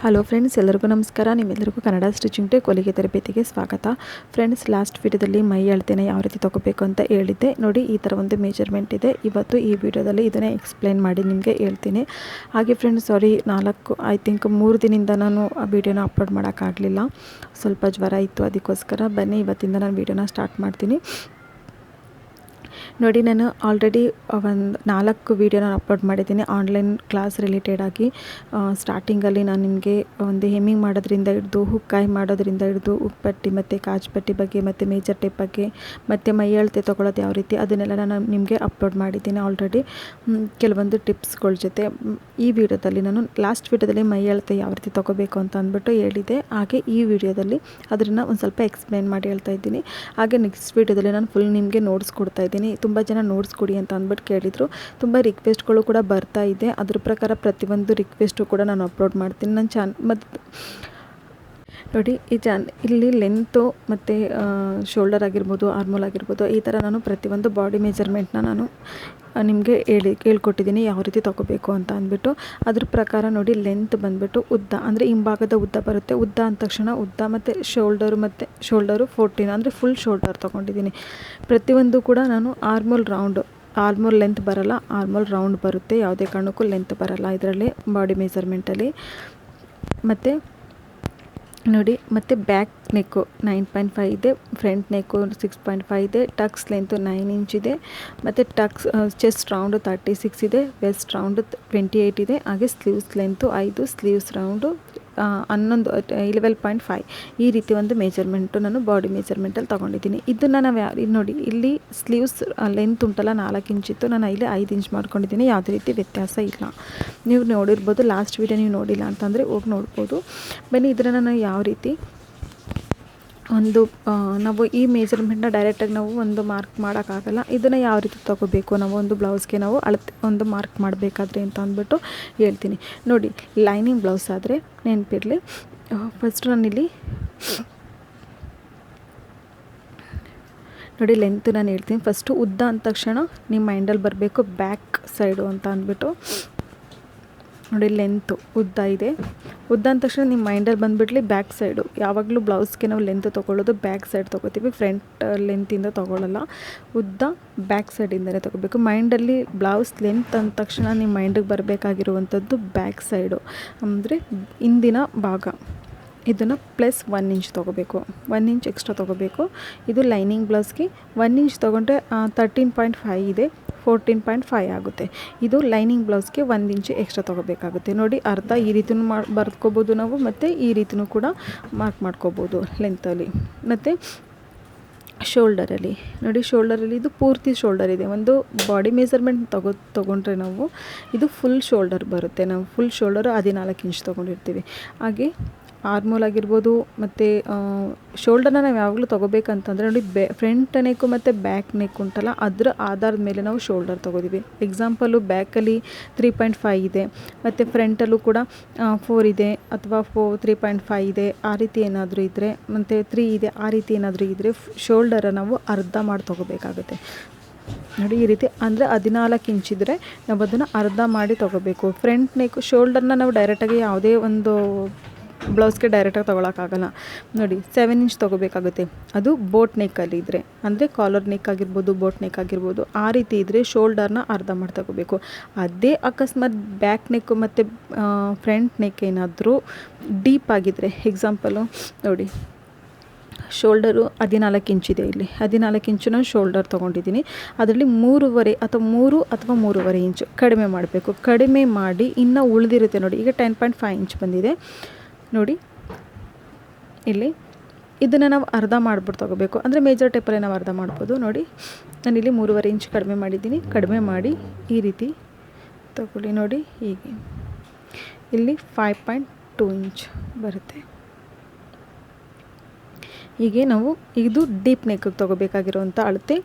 Hello friends, ಎಲ್ಲರಿಗೂ ನಮಸ್ಕಾರ. ನಿಮ್ಮೆಲ್ಲರಿಗೂ ಕನ್ನಡ ಸ್ಟಿಚಿಂಗ್ ಟೆಕ್ ಹೊಲಿಗೆ ತರಬೇತಿಗೆ ಸ್ವಾಗತ. ಫ್ರೆಂಡ್ಸ್, ಲಾಸ್ಟ್ ವಿಡಿಯೋದಲ್ಲಿ ಮೈ ಅಳತೆನ ಯಾವ ರೀತಿ ತೊಗೋಬೇಕು ಅಂತ ಹೇಳಿದ್ದೆ. ನೋಡಿ, ಈ ಥರ ಒಂದು ಮೆಜರ್ಮೆಂಟ್ ಇದೆ. ಇವತ್ತು ಈ ವಿಡಿಯೋದಲ್ಲಿ ಇದನ್ನೇ ಎಕ್ಸ್ಪ್ಲೇನ್ ಮಾಡಿ ನಿಮಗೆ ಹೇಳ್ತೀನಿ. ಹಾಗೆ ಫ್ರೆಂಡ್ಸ್, ಸಾರಿ, 3 ದಿನದಿಂದ ನಾನು ಆ ವಿಡಿಯೋನ ಅಪ್ಲೋಡ್ ಮಾಡೋಕ್ಕಾಗಲಿಲ್ಲ. ಸ್ವಲ್ಪ ಜ್ವರ ಇತ್ತು, ಅದಕ್ಕೋಸ್ಕರ. ಬನ್ನಿ, ಇವತ್ತಿಂದ ನಾನು ವಿಡಿಯೋನ ಸ್ಟಾರ್ಟ್ ಮಾಡ್ತೀನಿ. ನೋಡಿ, ನಾನು ಆಲ್ರೆಡಿ ಒಂದು 4 ವೀಡಿಯೋನ ಅಪ್ಲೋಡ್ ಮಾಡಿದ್ದೀನಿ ಆನ್ಲೈನ್ ಕ್ಲಾಸ್ ರಿಲೇಟೆಡಾಗಿ. ಸ್ಟಾರ್ಟಿಂಗಲ್ಲಿ ನಾನು ನಿಮಗೆ ಒಂದು ಹೆಮ್ಮಿಂಗ್ ಮಾಡೋದ್ರಿಂದ ಹಿಡಿದು ಹುಕ್ಕಾಯಿ ಮಾಡೋದ್ರಿಂದ ಹಿಡಿದು ಉಪ್ಪಟ್ಟಿ ಮತ್ತು ಕಾಜುಪಟ್ಟಿ ಬಗ್ಗೆ ಮತ್ತು ಮೇಜರ್ ಟೇಪ್ ಬಗ್ಗೆ ಮತ್ತು ಮೈ ಅಳತೆ ತೊಗೊಳ್ಳೋದು ಯಾವ ರೀತಿ ಅದನ್ನೆಲ್ಲ ನಾನು ನಿಮಗೆ ಅಪ್ಲೋಡ್ ಮಾಡಿದ್ದೀನಿ ಆಲ್ರೆಡಿ ಕೆಲವೊಂದು ಟಿಪ್ಸ್ಗಳ ಜೊತೆ. ಈ ವಿಡಿಯೋದಲ್ಲಿ ನಾನು ಲಾಸ್ಟ್ ವಿಡಿಯೋದಲ್ಲಿ ಮೈ ಅಳತೆ ಯಾವ ರೀತಿ ತೊಗೋಬೇಕು ಅಂತ ಅಂದ್ಬಿಟ್ಟು ಹೇಳಿದೆ. ಹಾಗೆ ಈ ವಿಡಿಯೋದಲ್ಲಿ ಅದನ್ನು ಒಂದು ಸ್ವಲ್ಪ ಎಕ್ಸ್ಪ್ಲೇನ್ ಮಾಡಿ ಹೇಳ್ತಾ ಇದ್ದೀನಿ. ಹಾಗೆ ನೆಕ್ಸ್ಟ್ ವಿಡಿಯೋದಲ್ಲಿ ನಾನು ಫುಲ್ ನಿಮಗೆ ನೋಟ್ಸ್ ಕೊಡ್ತಾ ಇದ್ದೀನಿ. ತುಂಬ ಜನ ನೋಟ್ಸ್ ಕೊಡಿ ಅಂತ ಅಂದ್ಬಿಟ್ಟು ಕೇಳಿದರು. ತುಂಬ ರಿಕ್ವೆಸ್ಟ್ಗಳು ಕೂಡ ಬರ್ತಾ ಇದೆ. ಅದ್ರ ಪ್ರಕಾರ ಪ್ರತಿಯೊಂದು ರಿಕ್ವೆಸ್ಟು ಕೂಡ ನಾನು ಅಪ್ಲೋಡ್ ಮಾಡ್ತೀನಿ ನನ್ನ ಮತ್ತು ನೋಡಿ, ಇಲ್ಲಿ ಲೆಂತು ಮತ್ತು ಶೋಲ್ಡರ್ ಆಗಿರ್ಬೋದು, ಆರ್ಮೋಲ್ ಆಗಿರ್ಬೋದು, ಈ ಥರ ನಾನು ಪ್ರತಿಯೊಂದು ಬಾಡಿ ಮೆಜರ್ಮೆಂಟ್ನ ನಾನು ನಿಮಗೆ ಹೇಳ್ಕೊಟ್ಟಿದ್ದೀನಿ ಯಾವ ರೀತಿ ತೊಗೋಬೇಕು ಅಂತ ಅಂದ್ಬಿಟ್ಟು. ಅದ್ರ ಪ್ರಕಾರ ನೋಡಿ, ಲೆಂತ್ ಬಂದುಬಿಟ್ಟು ಉದ್ದ ಅಂದರೆ ಹಿಂಭಾಗದ ಉದ್ದ ಬರುತ್ತೆ. ಉದ್ದ ಅಂದ ತಕ್ಷಣ ಉದ್ದ ಮತ್ತು ಶೋಲ್ಡರು 14 ಅಂದರೆ ಫುಲ್ ಶೋಲ್ಡರ್ ತೊಗೊಂಡಿದ್ದೀನಿ. ಪ್ರತಿಯೊಂದು ಕೂಡ ನಾನು ಆರ್ಮೋಲ್ ಲೆಂತ್ ಬರಲ್ಲ, ಆರ್ಮೋಲ್ ರೌಂಡ್ ಬರುತ್ತೆ. ಯಾವುದೇ ಕಾರಣಕ್ಕೂ ಲೆಂತ್ ಬರಲ್ಲ ಇದರಲ್ಲಿ ಬಾಡಿ ಮೆಜರ್ಮೆಂಟಲ್ಲಿ. ಮತ್ತು ನೋಡಿ, ಮತ್ತು ಬ್ಯಾಕ್ ನೆಕ್ಕು 9.5 ಇದೆ, ಫ್ರಂಟ್ ನೆಕ್ಕು 6.5 ಇದೆ, ಟಕ್ಸ್ ಲೆಂತು 9 ಇಂಚ್ ಇದೆ, ಮತ್ತು ಚೆಸ್ಟ್ ರೌಂಡು 36 ಇದೆ, ವೆಸ್ಟ್ ರೌಂಡು 28 ಇದೆ. ಹಾಗೆ ಸ್ಲೀವ್ಸ್ ಲೆಂತು 5, ಸ್ಲೀವ್ಸ್ ರೌಂಡು 11.5. ಈ ರೀತಿ ಒಂದು ಮೆಜರ್ಮೆಂಟು ನಾನು ಬಾಡಿ ಮೆಜರ್ಮೆಂಟಲ್ಲಿ ತೊಗೊಂಡಿದ್ದೀನಿ. ಇದನ್ನು ನಾವು ನೋಡಿ, ಇಲ್ಲಿ ಸ್ಲೀವ್ಸ್ ಲೆಂತ್ ಉಂಟಲ್ಲ 4 ಇಂಚಿತ್ತು, ನಾನು ಇಲ್ಲಿ 5 ಇಂಚ್ ಮಾಡ್ಕೊಂಡಿದ್ದೀನಿ. ಯಾವುದೇ ರೀತಿ ವ್ಯತ್ಯಾಸ ಇಲ್ಲ. ನೀವು ನೋಡಿರ್ಬೋದು, ಲಾಸ್ಟ್ ವೀಡಿಯೋ ನೀವು ನೋಡಿಲ್ಲ ಅಂತಂದರೆ ಹೋಗಿ ನೋಡ್ಬೋದು. ಬನ್ನಿ, ಇದನ್ನು ನಾನು ಯಾವ ರೀತಿ ನಾವು ಈ ಮೆಜರ್ಮೆಂಟ್ನ ಡೈರೆಕ್ಟಾಗಿ ನಾವು ಒಂದು ಮಾರ್ಕ್ ಮಾಡೋಕ್ಕಾಗಲ್ಲ. ಇದನ್ನು ಯಾವ ರೀತಿ ತೊಗೋಬೇಕು ನಾವು ಒಂದು ಬ್ಲೌಸ್ಗೆ ನಾವು ಒಂದು ಮಾರ್ಕ್ ಮಾಡಬೇಕಾದ್ರೆ ಅಂತ ಅಂದ್ಬಿಟ್ಟು ಹೇಳ್ತೀನಿ. ನೋಡಿ, ಲೈನಿಂಗ್ ಬ್ಲೌಸ್ ಆದರೆ ನೆನಪಿರಲಿ, ಫಸ್ಟ್ ನಾನಿಲ್ಲಿ ನೋಡಿ ಲೆಂತ್ ನಾನು ಹೇಳ್ತೀನಿ. ಫಸ್ಟು ಉದ್ದ ಅಂದ ತಕ್ಷಣ ನಿಮ್ಮ ಮೈಂಡಲ್ಲಿ ಬರಬೇಕು ಬ್ಯಾಕ್ ಸೈಡು ಅಂತ ಅಂದ್ಬಿಟ್ಟು. ನೋಡಿ, ಲೆಂತು ಉದ್ದ ಇದೆ, ಉದ್ದ ಅಂದ ತಕ್ಷಣ ನಿಮ್ಮ ಮೈಂಡಲ್ಲಿ ಬಂದುಬಿಡ್ಲಿ ಬ್ಯಾಕ್ ಸೈಡು. ಯಾವಾಗಲೂ ಬ್ಲೌಸ್ಗೆ ನಾವು ಲೆಂತ್ ತೊಗೊಳ್ಳೋದು ಬ್ಯಾಕ್ ಸೈಡ್ ತೊಗೋತೀವಿ, ಫ್ರಂಟ್ ಲೆಂತಿಂದ ತೊಗೊಳ್ಳಲ್ಲ. ಉದ್ದ ಬ್ಯಾಕ್ ಸೈಡಿಂದಲೇ ತೊಗೋಬೇಕು. ಮೈಂಡಲ್ಲಿ ಬ್ಲೌಸ್ ಲೆಂತ್ ಅಂದ ತಕ್ಷಣ ನಿಮ್ಮ ಮೈಂಡಿಗೆ ಬರಬೇಕಾಗಿರುವಂಥದ್ದು ಬ್ಯಾಕ್ ಸೈಡು ಅಂದರೆ ಹಿಂದಿನ ಭಾಗ. ಇದನ್ನು ಪ್ಲಸ್ 1 ಇಂಚ್ ತೊಗೋಬೇಕು, 1 ಇಂಚ್ ಎಕ್ಸ್ಟ್ರಾ ತೊಗೋಬೇಕು. ಇದು ಲೈನಿಂಗ್ ಬ್ಲೌಸ್ಗೆ 1 ಇಂಚ್ ತೊಗೊಂಡ್ರೆ 13.5 ಇದೆ, 14.5 ಆಗುತ್ತೆ. ಇದು ಲೈನಿಂಗ್ ಬ್ಲೌಸ್ಗೆ 1 ಇಂಚ್ ಎಕ್ಸ್ಟ್ರಾ ತೊಗೋಬೇಕಾಗುತ್ತೆ. ನೋಡಿ, ಅರ್ಧ ಈ ರೀತಿಯೂ ಬರ್ಕೋಬೋದು ನಾವು, ಮತ್ತು ಈ ರೀತಿಯೂ ಕೂಡ ಮಾರ್ಕ್ ಮಾಡ್ಕೋಬೋದು ಲೆಂತಲ್ಲಿ. ಮತ್ತು ಶೋಲ್ಡರಲ್ಲಿ ನೋಡಿ, ಶೋಲ್ಡರಲ್ಲಿ ಇದು ಪೂರ್ತಿ ಶೋಲ್ಡರ್ ಇದೆ. ಒಂದು ಬಾಡಿ ಮೆಜರ್ಮೆಂಟ್ ತೊಗೊಂಡ್ರೆ ನಾವು ಇದು ಫುಲ್ ಶೋಲ್ಡರ್ ಬರುತ್ತೆ. ನಾವು ಫುಲ್ ಶೋಲ್ಡರು 14 ಇಂಚ್ ತೊಗೊಂಡಿರ್ತೀವಿ. ಹಾಗೆ ಆರ್ಮೋಲ್ ಆಗಿರ್ಬೋದು ಮತ್ತು ಶೋಲ್ಡರ್ನ ನಾವು ಯಾವಾಗಲೂ ತೊಗೋಬೇಕಂತಂದರೆ ನೋಡಿ, ಫ್ರಂಟ್ ನೆಕ್ಕು ಮತ್ತು ಬ್ಯಾಕ್ ನೆಕ್ ಉಂಟಲ್ಲ, ಅದರ ಆಧಾರದ ಮೇಲೆ ನಾವು ಶೋಲ್ಡರ್ ತೊಗೋತೀವಿ. ಎಕ್ಸಾಂಪಲು ಬ್ಯಾಕಲ್ಲಿ 3.5 ಇದೆ, ಮತ್ತು ಫ್ರಂಟಲ್ಲೂ ಕೂಡ 4 ಇದೆ, ಅಥವಾ 3.5 ಇದೆ, ಆ ರೀತಿ ಏನಾದರೂ ಇದ್ದರೆ, ಮತ್ತು 3 ಇದೆ, ಆ ರೀತಿ ಏನಾದರೂ ಇದ್ದರೆ ಶೋಲ್ಡರ ನಾವು ಅರ್ಧ ಮಾಡಿ ತೊಗೋಬೇಕಾಗುತ್ತೆ. ನೋಡಿ, ಈ ರೀತಿ ಅಂದರೆ 14 ಇಂಚ್ ಇದ್ದರೆ ನಾವು ಅದನ್ನು ಅರ್ಧ ಮಾಡಿ ತೊಗೋಬೇಕು. ಫ್ರಂಟ್ ನೆಕ್ ಶೋಲ್ಡರ್ನ ನಾವು ಡೈರೆಕ್ಟಾಗಿ ಯಾವುದೇ ಒಂದು ಬ್ಲೌಸ್ಗೆ ಡೈರೆಕ್ಟಾಗಿ ತೊಗೊಳಕ್ಕಾಗಲ್ಲ. ನೋಡಿ, 7 ಇಂಚ್ ತೊಗೋಬೇಕಾಗುತ್ತೆ. ಅದು ಬೋಟ್ ನೆಕ್ಕಲ್ಲಿ ಇದ್ದರೆ, ಅಂದರೆ ಕಾಲರ್ ನೆಕ್ ಆಗಿರ್ಬೋದು, ಬೋಟ್ ನೆಕ್ ಆಗಿರ್ಬೋದು, ಆ ರೀತಿ ಇದ್ದರೆ ಶೋಲ್ಡರ್ನ ಅರ್ಧ ಮಾಡಿ ತೊಗೋಬೇಕು. ಅದೇ ಅಕಸ್ಮಾತ್ ಬ್ಯಾಕ್ ನೆಕ್ಕು ಮತ್ತು ಫ್ರಂಟ್ ನೆಕ್ ಏನಾದರೂ ಡೀಪ್ ಆಗಿದ್ದರೆ, ಎಕ್ಸಾಂಪಲು ನೋಡಿ, ಶೋಲ್ಡರು 14 ಇಂಚಿದೆ, ಇಲ್ಲಿ 14 ಇಂಚು ಶೋಲ್ಡರ್ ತೊಗೊಂಡಿದ್ದೀನಿ. ಅದರಲ್ಲಿ 3 ಅಥವಾ 3.5 ಇಂಚು ಕಡಿಮೆ ಮಾಡಬೇಕು. ಕಡಿಮೆ ಮಾಡಿ ಇನ್ನು ಉಳಿದಿರುತ್ತೆ ನೋಡಿ, ಈಗ 10.5 ಇಂಚ್ ಬಂದಿದೆ ನೋಡಿ. ಇಲ್ಲಿ ಇದನ್ನು ನಾವು ಅರ್ಧ ಮಾಡಿಬಿಟ್ಟು ತೊಗೋಬೇಕು, ಅಂದರೆ ಮೇಜರ್ ಟೇಪಲ್ಲೇ ನಾವು ಅರ್ಧ ಮಾಡ್ಬೋದು. ನೋಡಿ, ನಾನಿಲ್ಲಿ 3.5 ಇಂಚ್ ಕಡಿಮೆ ಮಾಡಿದ್ದೀನಿ. ಕಡಿಮೆ ಮಾಡಿ ಈ ರೀತಿ ತಗೊಳ್ಳಿ. ನೋಡಿ, ಹೀಗೆ ಇಲ್ಲಿ 5.2 ಇಂಚ್ ಬರುತ್ತೆ. ಹೀಗೆ ನಾವು ಇದು ಡೀಪ್ ನೆಕ್ಕಿಗೆ ತೊಗೋಬೇಕಾಗಿರೋವಂಥ ಅಳತೆ.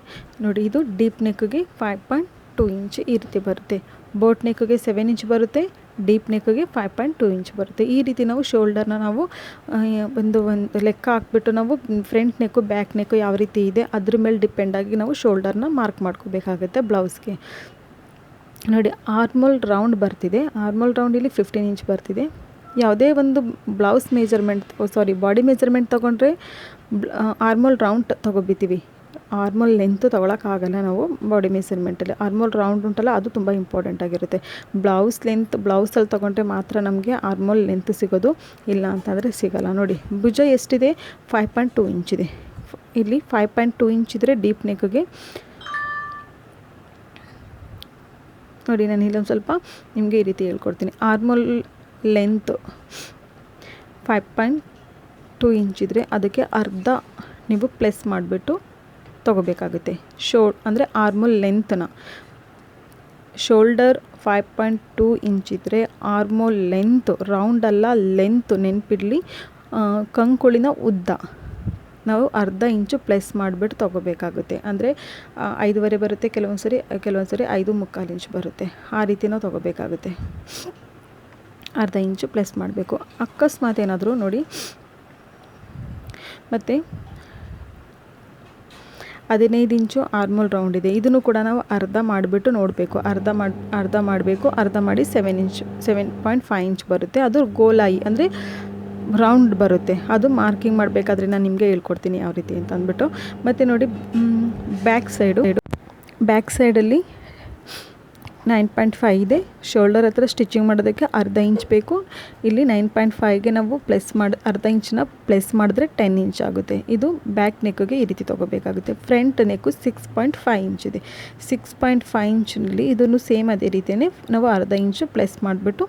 ನೋಡಿ, ಇದು ಡೀಪ್ ನೆಕ್ಕಿಗೆ 5.2 ಇಂಚ್ ಈ ರೀತಿ ಬರುತ್ತೆ. ಬೋಟ್ ನೆಕ್ಕಿಗೆ 7 ಇಂಚ್ ಬರುತ್ತೆ, ಡೀಪ್ ನೆಕ್ಕಿಗೆ 5.2 ಇಂಚ್ ಬರುತ್ತೆ. ಈ ರೀತಿ ನಾವು ಶೋಲ್ಡರ್ನ ನಾವು ಒಂದು ಲೆಕ್ಕ ಹಾಕ್ಬಿಟ್ಟು ನಾವು ಫ್ರಂಟ್ ನೆಕ್ಕು ಬ್ಯಾಕ್ ನೆಕ್ಕು ಯಾವ ರೀತಿ ಇದೆ ಅದ್ರ ಮೇಲೆ ಡಿಪೆಂಡಾಗಿ ನಾವು ಶೋಲ್ಡರ್ನ ಮಾರ್ಕ್ ಮಾಡ್ಕೋಬೇಕಾಗುತ್ತೆ ಬ್ಲೌಸ್ಗೆ. ನೋಡಿ, ಆರ್ಮೋಲ್ ರೌಂಡ್ ಬರ್ತಿದೆ. ಆರ್ಮೋಲ್ ರೌಂಡ್ ಇಲ್ಲಿ 15 ಇಂಚ್ ಬರ್ತಿದೆ. ಯಾವುದೇ ಒಂದು ಬ್ಲೌಸ್ ಮೆಜರ್ಮೆಂಟ್ ಬಾಡಿ ಮೆಜರ್ಮೆಂಟ್ ತೊಗೊಂಡ್ರೆ ಆರ್ಮೋಲ್ ರೌಂಡ್ ತೊಗೊಬಿತೀವಿ. ಆರ್ಮೋಲ್ ಲೆಂತ್ ತೊಗೊಳಕ್ಕಾಗಲ್ಲ ನಾವು ಬಾಡಿ ಮೆಜರ್ಮೆಂಟಲ್ಲಿ. ಆರ್ಮೋಲ್ ರೌಂಡ್ ಉಂಟಲ್ಲ ಅದು ತುಂಬ ಇಂಪಾರ್ಟೆಂಟ್ ಆಗಿರುತ್ತೆ. ಬ್ಲೌಸಲ್ಲಿ ತೊಗೊಂಡ್ರೆ ಮಾತ್ರ ನಮಗೆ ಆರ್ಮೋಲ್ ಲೆಂತ್ ಸಿಗೋದು, ಇಲ್ಲ ಅಂತಂದರೆ ಸಿಗೋಲ್ಲ. ನೋಡಿ ಭುಜ ಎಷ್ಟಿದೆ, 5.2 ಇಂಚಿದೆ. ಇಲ್ಲಿ 5.2 ಇಂಚಿದ್ರೆ ಡೀಪ್ ನೆಕ್ಗೆ. ನೋಡಿ ನಾನು ಇಲ್ಲೊಂದು ಸ್ವಲ್ಪ ನಿಮಗೆ ಈ ರೀತಿ ಹೇಳ್ಕೊಡ್ತೀನಿ. ಆರ್ಮೋಲ್ ಲೆಂತ್ 5.2 ಇಂಚಿದ್ರೆ ಅದಕ್ಕೆ ಅರ್ಧ ನೀವು ಪ್ಲಸ್ ಮಾಡಿಬಿಟ್ಟು ತೊಗೋಬೇಕಾಗುತ್ತೆ. ಅಂದರೆ ಆರ್ಮೋಲ್ ಲೆಂತ್ನ ಶೋಲ್ಡರ್ 5.2 ಇಂಚಿದ್ರೆ ಆರ್ಮೋಲ್ ಲೆಂತ್, ರೌಂಡಲ್ಲ ಲೆಂತ್ ನೆನಪಿರಲಿ. ಕಂಕುಳಿನ ಉದ್ದ ನಾವು ಅರ್ಧ ಇಂಚು ಪ್ಲಸ್ ಮಾಡಿಬಿಟ್ಟು ತೊಗೋಬೇಕಾಗುತ್ತೆ. ಅಂದರೆ 5.5 ಬರುತ್ತೆ, ಕೆಲವೊಂದು ಸರಿ 5.25 ಇಂಚು ಬರುತ್ತೆ. ಆ ರೀತಿ ನಾವು ತೊಗೋಬೇಕಾಗುತ್ತೆ. ಅರ್ಧ ಇಂಚು ಪ್ಲಸ್ ಮಾಡಬೇಕು. ಅಕಸ್ಮಾತ್ ಏನಾದರೂ ನೋಡಿ, ಮತ್ತು 15 ಇಂಚು ಆರ್ಮೋಲ್ ರೌಂಡ್ ಇದೆ, ಇದನ್ನು ಕೂಡ ನಾವು ಅರ್ಧ ಮಾಡಿಬಿಟ್ಟು ನೋಡಬೇಕು. ಅರ್ಧ ಮಾಡಬೇಕು. ಅರ್ಧ ಮಾಡಿ 7.5 ಇಂಚ್ ಬರುತ್ತೆ. ಅದು ಗೋಲಾಯಿ ಅಂದರೆ ರೌಂಡ್ ಬರುತ್ತೆ. ಅದು ಮಾರ್ಕಿಂಗ್ ಮಾಡಬೇಕಾದ್ರೆ ನಾನು ನಿಮಗೆ ಹೇಳ್ಕೊಡ್ತೀನಿ ಯಾವ ರೀತಿ ಅಂತ ಅಂದ್ಬಿಟ್ಟು. ಮತ್ತು ನೋಡಿ ಬ್ಯಾಕ್ ಸೈಡಲ್ಲಿ 9.5 ಇದೆ. ಶೋಲ್ಡರ್ ಹತ್ರ ಸ್ಟಿಚಿಂಗ್ ಮಾಡೋದಕ್ಕೆ ಅರ್ಧ ಇಂಚ್ ಬೇಕು. ಇಲ್ಲಿ 9.5ಗೆ ನಾವು ಅರ್ಧ ಇಂಚನ್ನ ಪ್ಲಸ್ ಮಾಡಿದ್ರೆ 10 ಇಂಚ್ ಆಗುತ್ತೆ. ಇದು ಬ್ಯಾಕ್ ನೆಕ್ಗೆ ಈ ರೀತಿ ತೊಗೋಬೇಕಾಗುತ್ತೆ. ಫ್ರಂಟ್ ನೆಕ್ಕು 6.5 ಇಂಚ್ ಇದೆ. 6.5 ಇಂಚ್ನಲ್ಲಿ ಇದನ್ನು ಸೇಮ್ ಅದೇ ರೀತಿಯೇ ನಾವು ಅರ್ಧ ಇಂಚು ಪ್ಲಸ್ ಮಾಡಿಬಿಟ್ಟು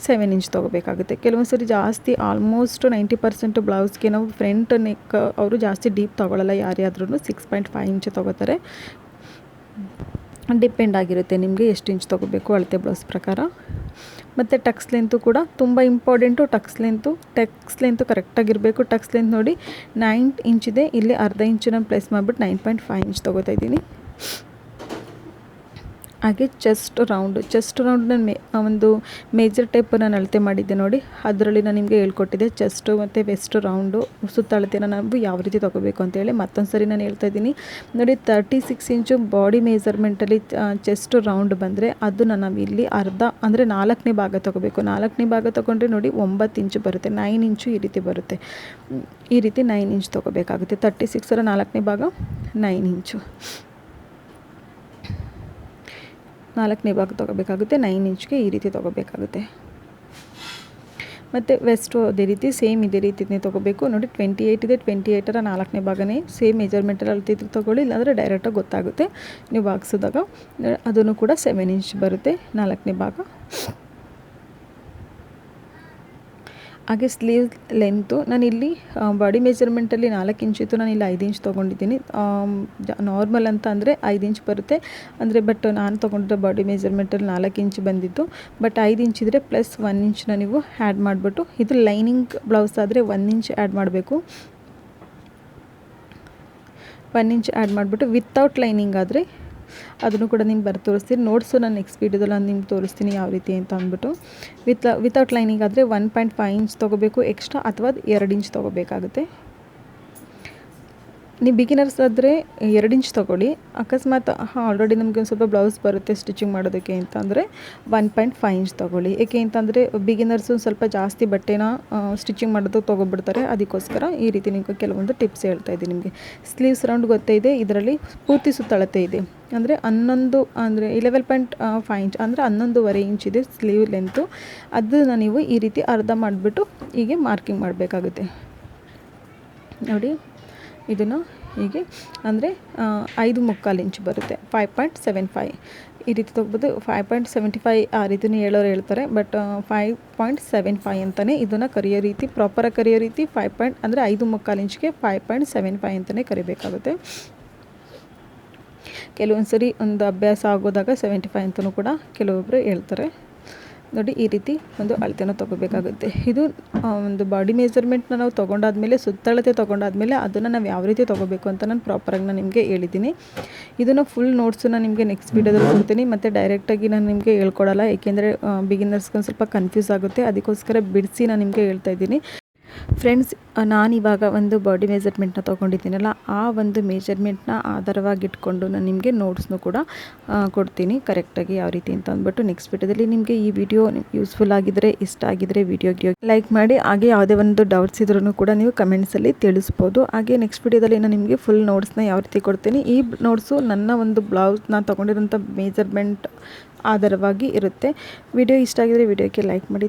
7 ಇಂಚ್ ತೊಗೋಬೇಕಾಗುತ್ತೆ. ಕೆಲವೊಂದು ಸರಿ ಜಾಸ್ತಿ ಆಲ್ಮೋಸ್ಟ್ 90% ಬ್ಲೌಸ್ಗೆ ನಾವು ಫ್ರಂಟ್ ನೆಕ್ ಅವರು ಜಾಸ್ತಿ ಡೀಪ್ ತೊಗೊಳ್ಳಲ್ಲ. ಯಾರ್ಯಾದ್ರೂ 6.5 ಇಂಚ್ ತೊಗೋತಾರೆ. ಡಿಪೆಂಡ್ ಆಗಿರುತ್ತೆ ನಿಮಗೆ ಎಷ್ಟು ಇಂಚ್ ತೊಗೋಬೇಕು ಅಳತೆ ಬ್ಲೌಸ್ ಪ್ರಕಾರ. ಮತ್ತು ಟಕ್ಸ್ ಲೆಂತು ಕೂಡ ತುಂಬ ಇಂಪಾರ್ಟೆಂಟು. ಟಕ್ಸ್ ಲೆಂತು ಕರೆಕ್ಟಾಗಿರಬೇಕು. ಟಕ್ಸ್ ಲೆಂತ್ ನೋಡಿ 9 ಇಂಚಿದೆ. ಇಲ್ಲಿ ಅರ್ಧ ಇಂಚನ್ನ ಪ್ಲೇಸ್ ಮಾಡಿಬಿಟ್ಟು 9.5 ಇಂಚ್ ತೊಗೋತಾ ಇದ್ದೀನಿ. ಹಾಗೆ ಚೆಸ್ಟ್ ರೌಂಡ್ ನಾನು ಒಂದು ಮೇಜರ್ ಟೇಪ್ ನಾನು ಅಳತೆ ಮಾಡಿದ್ದೆ ನೋಡಿ, ಅದರಲ್ಲಿ ನಾನು ನಿಮಗೆ ಹೇಳ್ಕೊಟ್ಟಿದ್ದೆ ಚೆಸ್ಟು ಮತ್ತು ವೆಸ್ಟ್ ರೌಂಡು ಸುತ್ತಳತೆನ ನಾವು ಯಾವ ರೀತಿ ತೊಗೋಬೇಕು ಅಂತೇಳಿ. ಮತ್ತೊಂದು ಸರಿ ನಾನು ಹೇಳ್ತಾ ಇದ್ದೀನಿ ನೋಡಿ. 36 ಇಂಚು ಬಾಡಿ ಮೆಜರ್ಮೆಂಟಲ್ಲಿ ಚೆಸ್ಟ್ ರೌಂಡ್ ಬಂದರೆ ಅದನ್ನು ನಾವು ಇಲ್ಲಿ ಅರ್ಧ ಅಂದರೆ 4ನೇ ಭಾಗ ತೊಗೋಬೇಕು. 4ನೇ ಭಾಗ ತೊಗೊಂಡ್ರೆ ನೋಡಿ 9 ಇಂಚು ಬರುತ್ತೆ. 9 ಇಂಚು ಈ ರೀತಿ ಬರುತ್ತೆ. ಈ ರೀತಿ 9 ಇಂಚ್ ತೊಗೋಬೇಕಾಗುತ್ತೆ. 36ರ 4ನೇ ಭಾಗ 9 ಇಂಚು. 4ನೇ ಭಾಗ ತೊಗೋಬೇಕಾಗುತ್ತೆ. 9 ಇಂಚ್ಗೆ ಈ ರೀತಿ ತೊಗೋಬೇಕಾಗುತ್ತೆ. ಮತ್ತು ವೆಸ್ಟು ಅದೇ ರೀತಿ ಸೇಮ್ ಇದೇ ರೀತಿನೇ ತೊಗೋಬೇಕು. ನೋಡಿ 28 ಇದೆ. 28ರ 4ನೇ ಭಾಗನೇ ಸೇಮ್ ಮೆಜರ್ಮೆಂಟಲ್ಲಿ ಅಳತೆ ತೊಗೊಳ್ಳಿ, ಇಲ್ಲಾಂದರೆ ಡೈರೆಕ್ಟಾಗಿ ಗೊತ್ತಾಗುತ್ತೆ ನೀವು ಹಾಕ್ಸಿದಾಗ. ಅದನ್ನು ಕೂಡ 7 ಇಂಚ್ ಬರುತ್ತೆ 4ನೇ ಭಾಗ. ಹಾಗೆ ಸ್ಲೀವ್ ಲೆಂತು ನಾನಿಲ್ಲಿ ಬಾಡಿ ಮೆಜರ್ಮೆಂಟಲ್ಲಿ 4 ಇಂಚಿತ್ತು, ನಾನು ಇಲ್ಲಿ 5 ಇಂಚ್ ತೊಗೊಂಡಿದ್ದೀನಿ. ನಾರ್ಮಲ್ ಅಂತ ಅಂದರೆ 5 ಇಂಚ್ ಬರುತ್ತೆ ಅಂದರೆ, ಬಟ್ ನಾನು ತೊಗೊಂಡಿರೋ ಬಾಡಿ ಮೆಜರ್ಮೆಂಟಲ್ಲಿ 4 ಇಂಚ್ ಬಂದಿತ್ತು. ಬಟ್ 5 ಇಂಚ್ ಇದ್ದರೆ ಪ್ಲಸ್ 1 ಇಂಚನ್ನ ನೀವು ಆ್ಯಡ್ ಮಾಡಿಬಿಟ್ಟು, ಇದು ಲೈನಿಂಗ್ ಬ್ಲೌಸ್ ಆದರೆ 1 ಇಂಚ್ ಆ್ಯಡ್ ಮಾಡಬೇಕು. 1 ಇಂಚ್ ಆ್ಯಡ್ ಮಾಡಿಬಿಟ್ಟು ವಿತೌಟ್ ಲೈನಿಂಗ್ ಆದರೆ ಅದನ್ನು ಕೂಡ ನಿಮ್ಗೆ ತೋರಿಸ್ತೀನಿ. ನೋಟ್ಸು ನಾನು ನೆಕ್ಸ್ಟ್ ವೀಡಿಯೋದಲ್ಲಿ ನಾನು ನಿಮ್ಗೆ ತೋರಿಸ್ತೀನಿ ಯಾವ ರೀತಿ ಅಂತ ಅಂದ್ಬಿಟ್ಟು. ವಿತೌಟ್ ಲೈನಿಂಗ್ ಆದರೆ 1.5 ಇಂಚ್ ತೊಗೋಬೇಕು ಎಕ್ಸ್ಟ್ರಾ, ಅಥವಾ 2 ಇಂಚ್ ತೊಗೋಬೇಕಾಗುತ್ತೆ. ನೀವು ಬಿಗಿನರ್ಸ್ ಆದರೆ 2 ಇಂಚ್ ತೊಗೊಳ್ಳಿ. ಅಕಸ್ಮಾತ್ ಆಲ್ರೆಡಿ ನಮಗೆ ಒಂದು ಸ್ವಲ್ಪ ಬ್ಲೌಸ್ ಬರುತ್ತೆ ಸ್ಟಿಚಿಂಗ್ ಮಾಡೋದಕ್ಕೆ ಅಂತ ಅಂದರೆ 1.5 ಇಂಚ್ ತೊಗೊಳ್ಳಿ. ಏಕೆ ಅಂತಂದರೆ ಬಿಗಿನರ್ಸು ಸ್ವಲ್ಪ ಜಾಸ್ತಿ ಬಟ್ಟೆನ ಸ್ಟಿಚಿಂಗ್ ಮಾಡೋದಕ್ಕೆ ತೊಗೊಬಿಡ್ತಾರೆ. ಅದಕ್ಕೋಸ್ಕರ ಈ ರೀತಿ ನಿಮಗೆ ಕೆಲವೊಂದು ಟಿಪ್ಸ್ ಹೇಳ್ತಾ ಇದ್ದೀನಿ ನಿಮಗೆ. ಸ್ಲೀವ್ಸ್ ರೌಂಡ್ ಗೊತ್ತೇ ಇದೆ, ಇದರಲ್ಲಿ ಪೂರ್ತಿ ಸುತ್ತಳತೆ ಇದೆ. ಅಂದರೆ 11.5 ಇಂಚ್ ಅಂದರೆ 11.5 ಇಂಚ್ ಇದೆ ಸ್ಲೀವ್ ಲೆಂತು. ಅದನ್ನು ನೀವು ಈ ರೀತಿ ಅರ್ಧ ಮಾಡಿಬಿಟ್ಟು ಹೀಗೆ ಮಾರ್ಕಿಂಗ್ ಮಾಡಬೇಕಾಗುತ್ತೆ. ನೋಡಿ ಇದನ್ನು ಹೀಗೆ ಅಂದರೆ 5.25 ಇಂಚ್ ಬರುತ್ತೆ. 5.75 ಈ ರೀತಿ ತೊಗೋಬೋದು. 5.75 ಆ ರೀತಿಯೂ ಹೇಳೋರು ಹೇಳ್ತಾರೆ, ಬಟ್ 5.75 ಅಂತಲೇ ಇದನ್ನು ಕರೆಯೋ ರೀತಿ, ಪ್ರಾಪರಾಗಿ ಕರೆಯೋ ರೀತಿ 5.25 ಇಂಚ್ಗೆ 5.75 ಅಂತಲೇ ಕರಿಬೇಕಾಗುತ್ತೆ. ಕೆಲವೊಂದು ಸರಿ ಒಂದು ಅಭ್ಯಾಸ ಆಗೋದಾಗ 75 ಅಂತಲೂ ಕೂಡ ಕೆಲವೊಬ್ಬರು ಹೇಳ್ತಾರೆ. ನೋಡಿ ಈ ರೀತಿ ಒಂದು ಅಳತೆನ ತೊಗೋಬೇಕಾಗುತ್ತೆ. ಇದು ಒಂದು ಬಾಡಿ ಮೆಜರ್ಮೆಂಟ್ನ ನಾವು ತೊಗೊಂಡಾದ್ಮೇಲೆ, ಸುತ್ತಳತೆ ತೊಗೊಂಡಾದ್ಮೇಲೆ ಅದನ್ನು ನಾವು ಯಾವ ರೀತಿ ತೊಗೋಬೇಕು ಅಂತ ನಾನು ಪ್ರಾಪರಾಗಿ ನಾನು ನಿಮಗೆ ಹೇಳಿದ್ದೀನಿ. ಇದನ್ನು ಫುಲ್ ನೋಟ್ಸನ್ನ ನಿಮಗೆ ನೆಕ್ಸ್ಟ್ ವೀಡಿಯೋದಲ್ಲಿ ಕೊಡ್ತೀನಿ. ಮತ್ತು ಡೈರೆಕ್ಟಾಗಿ ನಾನು ನಿಮಗೆ ಹೇಳ್ಕೊಡಲ್ಲ, ಏಕೆಂದರೆ ಬಿಗಿನರ್ಸ್ಗೆ ಒಂದು ಸ್ವಲ್ಪ ಕನ್ಫ್ಯೂಸ್ ಆಗುತ್ತೆ. ಅದಕ್ಕೋಸ್ಕರ ಬಿಡಿಸಿ ನಾನು ನಿಮಗೆ ಹೇಳ್ತಾ ಇದ್ದೀನಿ. ಫ್ರೆಂಡ್ಸ್, ನಾನಿವಾಗ ಒಂದು ಬಾಡಿ ಮೆಜರ್ಮೆಂಟ್ನ ತೊಗೊಂಡಿದ್ದೀನಲ್ಲ, ಆ ಒಂದು ಮೆಜರ್ಮೆಂಟ್ನ ಆಧಾರವಾಗಿಟ್ಕೊಂಡು ನಾನು ನಿಮಗೆ ನೋಟ್ಸ್ನು ಕೂಡ ಕೊಡ್ತೀನಿ ಕರೆಕ್ಟಾಗಿ ಯಾವ ರೀತಿ ಅಂತ ಅಂದ್ಬಿಟ್ಟು. ನೆಕ್ಸ್ಟ್ ವಿಡಿಯೋದಲ್ಲಿ ನಿಮಗೆ ಈ ವಿಡಿಯೋ ಯೂಸ್ಫುಲ್ ಆಗಿದ್ದರೆ, ಇಷ್ಟ ಆಗಿದ್ದರೆ ವಿಡಿಯೋಗೆ ಲೈಕ್ ಮಾಡಿ. ಹಾಗೆ ಯಾವುದೇ ಒಂದು ಡೌಟ್ಸ್ ಇದ್ರೂ ಕೂಡ ನೀವು ಕಮೆಂಟ್ಸಲ್ಲಿ ತಿಳಿಸ್ಬೋದು. ಹಾಗೆ ನೆಕ್ಸ್ಟ್ ವಿಡಿಯೋದಲ್ಲಿ ನಾನು ನಿಮಗೆ ಫುಲ್ ನೋಟ್ಸ್ನ ಯಾವ ರೀತಿ ಕೊಡ್ತೀನಿ. ಈ ನೋಟ್ಸು ನನ್ನ ಒಂದು ಬ್ಲೌಸ್ನ ತೊಗೊಂಡಿರೋಂಥ ಮೆಜರ್ಮೆಂಟ್ ಆಧಾರವಾಗಿ ಇರುತ್ತೆ. ವಿಡಿಯೋ ಇಷ್ಟ ಆಗಿದರೆ ವಿಡಿಯೋಗೆ ಲೈಕ್ ಮಾಡಿ.